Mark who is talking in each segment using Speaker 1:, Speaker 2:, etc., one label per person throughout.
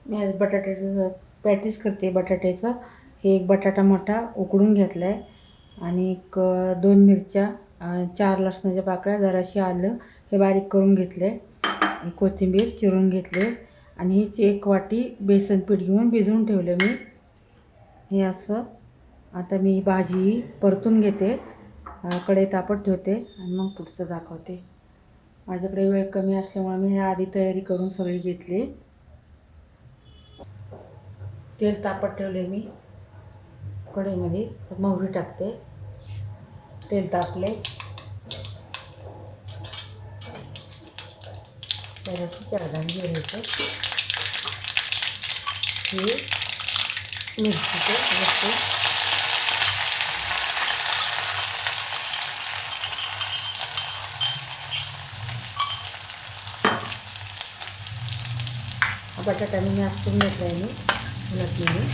Speaker 1: मी आज बटाट्याचं पॅटीस करते बटाट्याचं. हे एक बटाटा मोठा उकडून घेतला आहे आणि एक 2 मिरच्या, 4 लसणाच्या पाकळ्या, जराशी आलं हे बारीक करून घेतले, कोथिंबीर चिरून घेतले आणि हीच 1 वाटी बेसन पीठ घेऊन भिजवून ठेवले मी. हे असं आता मी भाजी परतून घेते, कढई तापत ठेवते आणि मग पुढचं दाखवते. माझ्याकडे वेळ कमी असल्यामुळे मी ह्या आधी तयारी करून सगळी घेतली. तेल तापत ठेवले मी कढईमध्ये, तर मोहरी टाकते. तेल तापले, जराशी 4 दाणे घ्यायचे, हे मिरचीचे वस्तू बटाटा मी मॅश करून घेतला आहे मी उलटलेली.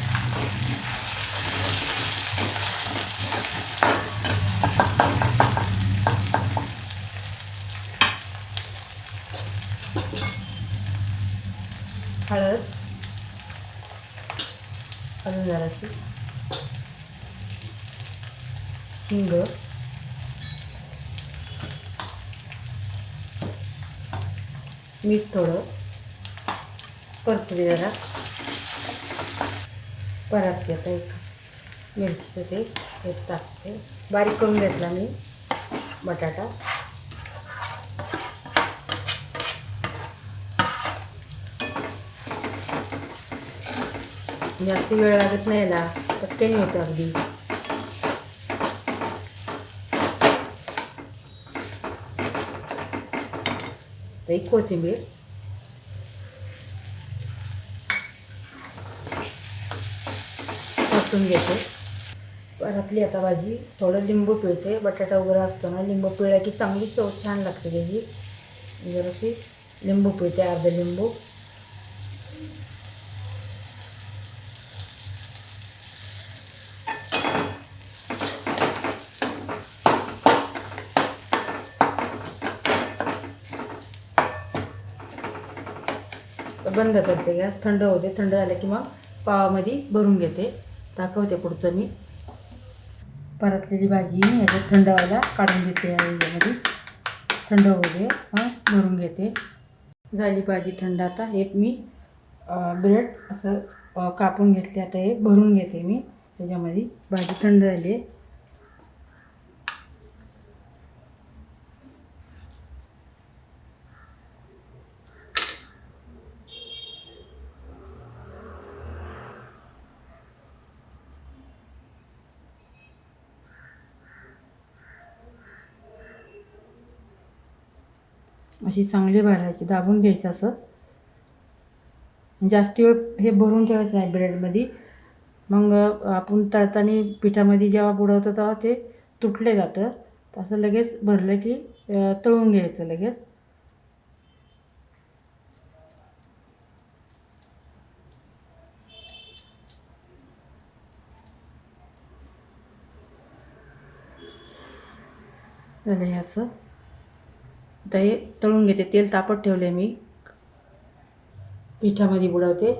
Speaker 1: हळद, अजून जराशी हिंग, मीठ थोडं, परतले जरा. परत घेता एक मिरचीचं ते टाकते. बारीक करून घेतला मी बटाटा. जास्त वेळ लागत नाही याला, पटकन होतं अगदी. तर एक कोथिंबीर, परतून घेते. परतली आता भाजी. थोडं लिंबू पिळते, बटाटा वगैरे असतो ना, लिंबू पिळला की चांगली चव छान लागते त्याची. जराशी लिंबू पिळते, अर्धा लिंबू. बंद करते गॅस, थंड होते. थंड झालं की मग पावामध्ये भरून घेते. दाखवते पुढचं मी. परतलेली भाजी याच्यात थंड व्हायला काढून घेते. याच्यामध्ये थंड होऊ दे, मग भरून घेते. झाली भाजी थंड. आता हे मी ब्रेड असं कापून घेतले. आता हे भरून घेते मी त्याच्यामध्ये. भाजी थंड झाली. अशी चांगली भरायची, दाबून घ्यायचं असं. जास्त वेळ हे भरून ठेवायचं नाही ब्रेडमध्ये. मग आपण तळताना पिठामध्ये जेव्हा बुडवतो तेव्हा ते तुटले जातं. असं लगेच भरलं की तळून घ्यायचं लगेच. झालं हे असं. आता हे तळून घेते. तेल तापत ठेवले मी, पिठामध्ये बुडवते.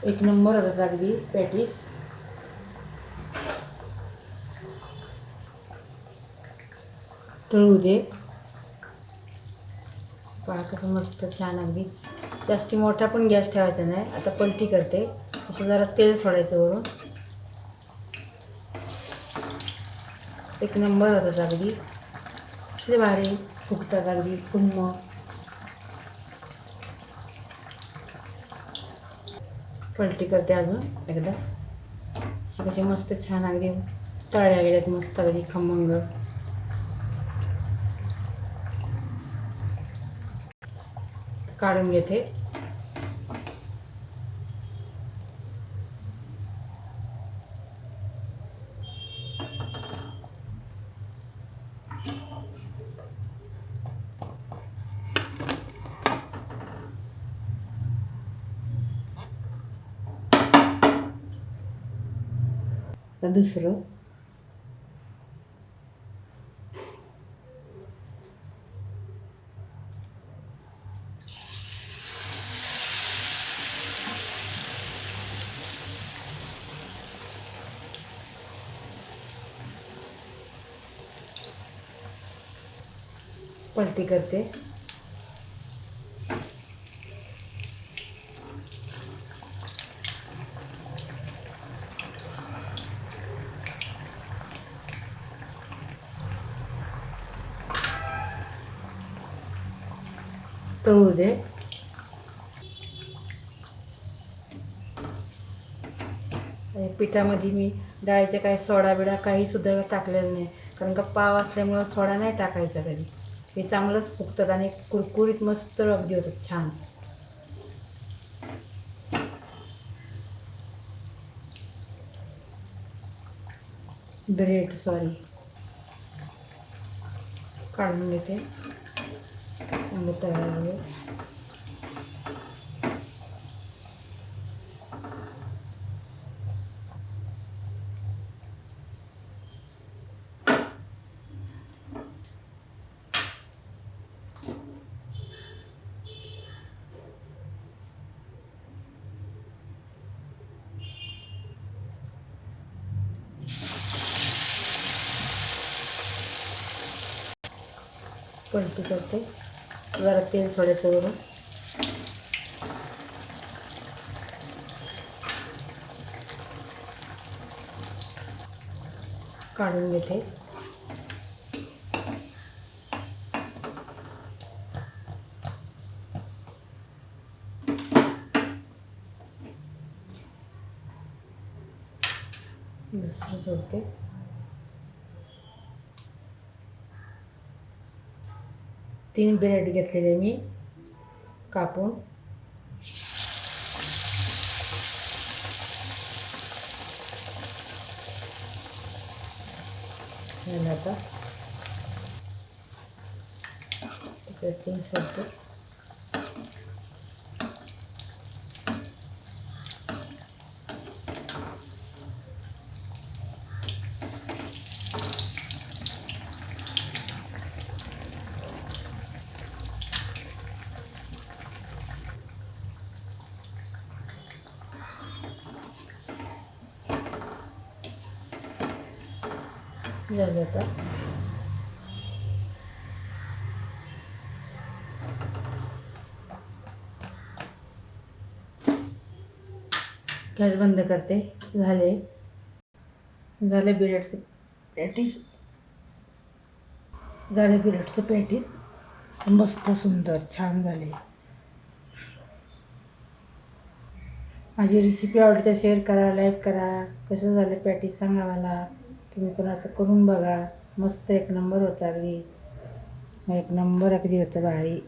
Speaker 1: एक नंबर होतात अगदी पॅटीस. तळू दे. पहा कसं मस्त छान अगदी. जास्ती मोठा पण गॅस ठेवायचा नाही. आता पलटी करते. असं जरा तेल सोडायचं वरून. एक नंबर होतात अगदी. असले भारी फुगतात अगदी पुन्हा. पलटी करते अजून एकदा. असे कसे मस्त छान अगदी तळल्या गेल्यात मस्त अगदी खमंग. काढून घेते. आता दुसरं. पलटी करते. तळू दे. पिठामध्ये मी डाळीचे काही सोडा बिडा काही सुद्धा टाकलेलं नाही, कारण का पाव असल्यामुळं सोडा नाही टाकायचा कधी. हे चांगलंच फुगतात आणि कुरकुरीत मस्त अगदी होतात छान. ब्रेड काढून घेते. चांगलं तळायला. पलटी करते. जरा तेल सोडायचं वरून. काढून घेते. दुसरं सोडते. तीन ब्रेड घेतलेले मी कापून. आता तीन सोडते. झालं आता. गॅस बंद करते. झाले ब्रेडचे पॅटीस. मस्त सुंदर छान झाले. माझी रेसिपी आवडली तर शेअर करा, लाईक करा. कसं झालं पॅटीस सांगा मला. तुम्ही पण असं करून बघा. मस्त एक नंबर होता अगदी. एक नंबर अगदी होतं भारी.